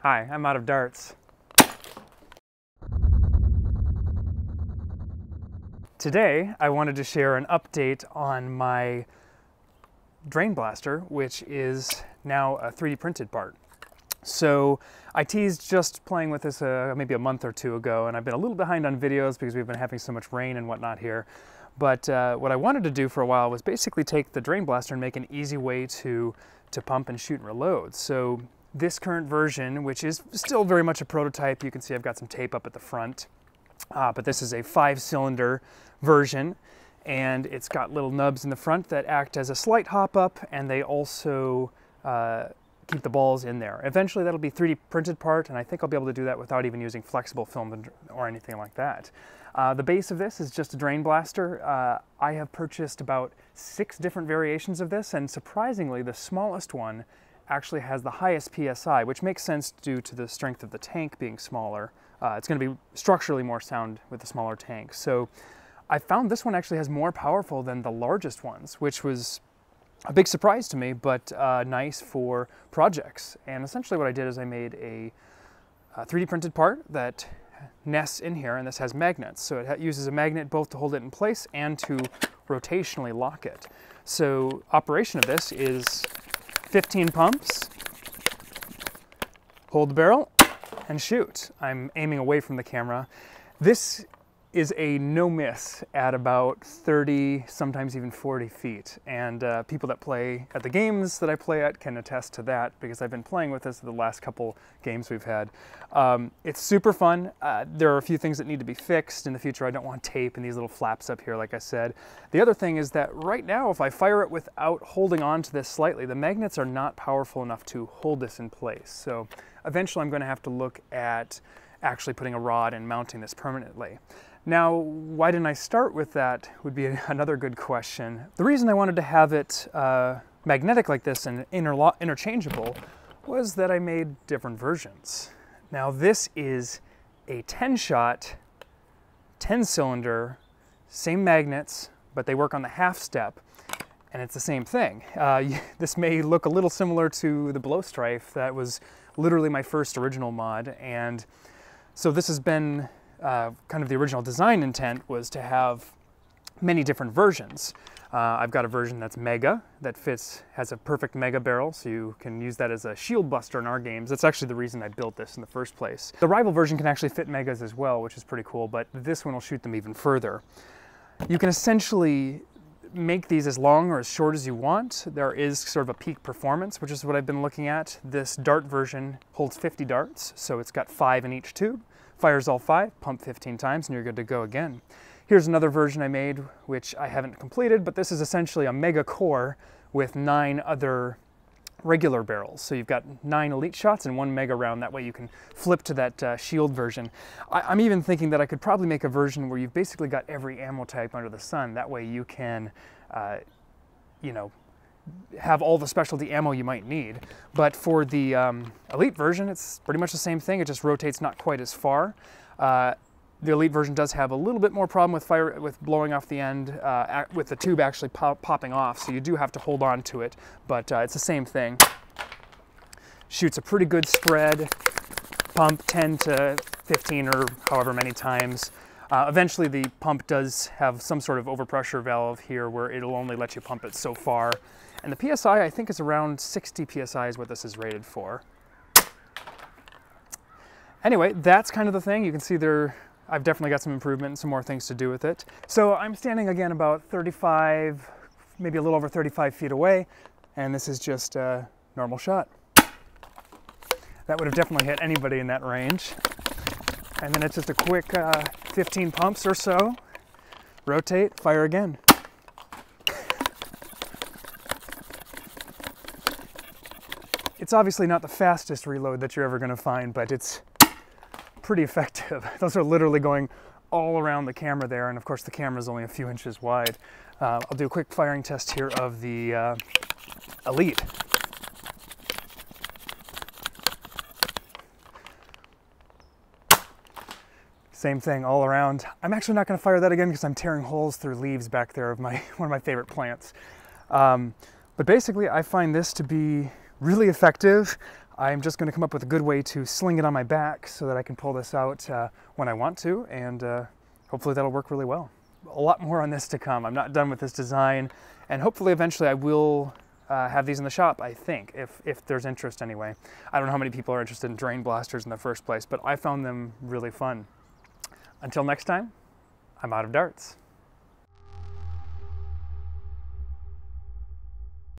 Hi, I'm out of darts. Today, I wanted to share an update on my drain blaster, which is now a 3D printed part. So I teased just playing with this maybe a month or two ago, and I've been a little behind on videos because we've been having so much rain and whatnot here. But what I wanted to do for a while was basically take the drain blaster and make an easy way to pump and shoot and reload. So this current version, which is still very much a prototype, you can see I've got some tape up at the front, but this is a 5-cylinder version, and it's got little nubs in the front that act as a slight hop up, and they also keep the balls in there. Eventually that'll be 3D printed part, and I think I'll be able to do that without even using flexible film or anything like that. The base of this is just a drain blaster. I have purchased about 6 different variations of this, and surprisingly the smallest one actually has the highest PSI, which makes sense due to the strength of the tank being smaller. It's going to be structurally more sound with the smaller tank. So I found this one actually has more powerful than the largest ones, which was a big surprise to me, but nice for projects. And essentially what I did is I made a 3D printed part that nests in here, and this has magnets. So it uses a magnet both to hold it in place and to rotationally lock it. So operation of this is 15 pumps, hold the barrel, and shoot. I'm aiming away from the camera. This is a no miss at about 30, sometimes even 40 feet. And people that play at the games that I play at can attest to that, because I've been playing with this the last couple games we've had. It's super fun. There are a few things that need to be fixed in the future. I don't want tape and these little flaps up here, like I said. The other thing is that right now, if I fire it without holding on to this slightly, the magnets are not powerful enough to hold this in place. So eventually I'm going to have to look at actually putting a rod and mounting this permanently. Now, why didn't I start with that would be another good question. The reason I wanted to have it magnetic like this and interchangeable was that I made different versions. Now this is a 10-shot, 10-cylinder, same magnets, but they work on the half step, and it's the same thing. This may look a little similar to the Blowstrife. That was literally my first original mod, and so this has been kind of the original design intent was to have many different versions. I've got a version that's mega, that has a perfect mega barrel, so you can use that as a shield buster in our games. That's actually the reason I built this in the first place. The Rival version can actually fit megas as well, which is pretty cool, but this one will shoot them even further. You can essentially make these as long or as short as you want. There is sort of a peak performance, which is what I've been looking at. This dart version holds 50 darts, so it's got 5 in each tube. Fires all 5, pump 15 times, and you're good to go again. Here's another version I made, which I haven't completed, but this is essentially a mega core with 9 other regular barrels. So you've got 9 elite shots and 1 mega round. That way you can flip to that shield version. I'm even thinking that I could probably make a version where you've basically got every ammo type under the sun. That way you can, you know, have all the specialty ammo you might need. But for the Elite version, it's pretty much the same thing. It just rotates not quite as far. The Elite version does have a little bit more problem with blowing off the end, with the tube actually popping off, so you do have to hold on to it, but it's the same thing. Shoots a pretty good spread, pump 10 to 15 or however many times. Eventually the pump does have some sort of overpressure valve here where it'll only let you pump it so far. And the PSI, I think, is around 60 PSI is what this is rated for. Anyway, that's kind of the thing. You can see I've definitely got some improvement and some more things to do with it. So I'm standing again about 35, maybe a little over 35 feet away, and this is just a normal shot. That would have definitely hit anybody in that range. And then it's just a quick 15 pumps or so, rotate, fire again. It's obviously not the fastest reload that you're ever going to find, but it's pretty effective. Those are literally going all around the camera there, and of course the camera is only a few inches wide. I'll do a quick firing test here of the Elite. Same thing all around. I'm actually not going to fire that again because I'm tearing holes through leaves back there of one of my favorite plants. But basically I find this to be really effective. I'm just going to come up with a good way to sling it on my back so that I can pull this out when I want to, and hopefully that'll work really well. A lot more on this to come. I'm not done with this design, and hopefully eventually I will have these in the shop, I think, if there's interest anyway. I don't know how many people are interested in drain blasters in the first place, but I found them really fun. Until next time, I'm out of darts.